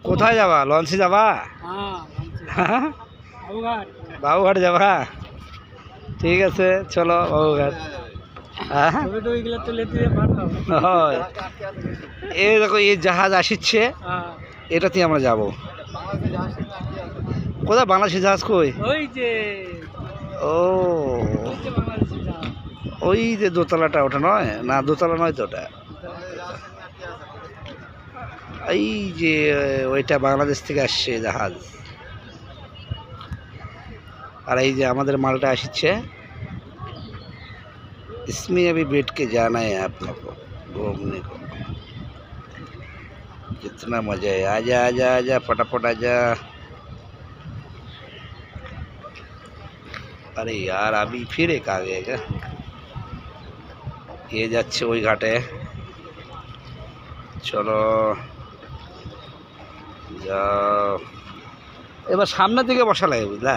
কোথায় যাবা? লঞ্চে যাবা? বাবুঘাট যাবা? ঠিক আছে, চলো বাবুঘাট। এই দেখো, এই জাহাজ আসিচ্ছে, এটাতে আমরা যাব। কোথায় বাংলাদেশি জাহাজ? কই? ও, ওই যে দোতলাটা, ওটা নয় না? দোতলা নয় তো ওটা। এই যে ওইটা বাংলাদেশ থেকে আসছে জাহাজ। আর এই যে আমাদের মালটা আসছে। इसमें अभी बैठ के जाना है आप लोग को घूमने को। कितना मजा है। आजा आजा आजा, फटाफट आजा। अरे यार, अभी फिर एक आ गएगा। ये যাচ্ছে ওই ঘাটে। চলো যাও, এবার সামনের দিকে বসা লাগে, বুঝলা?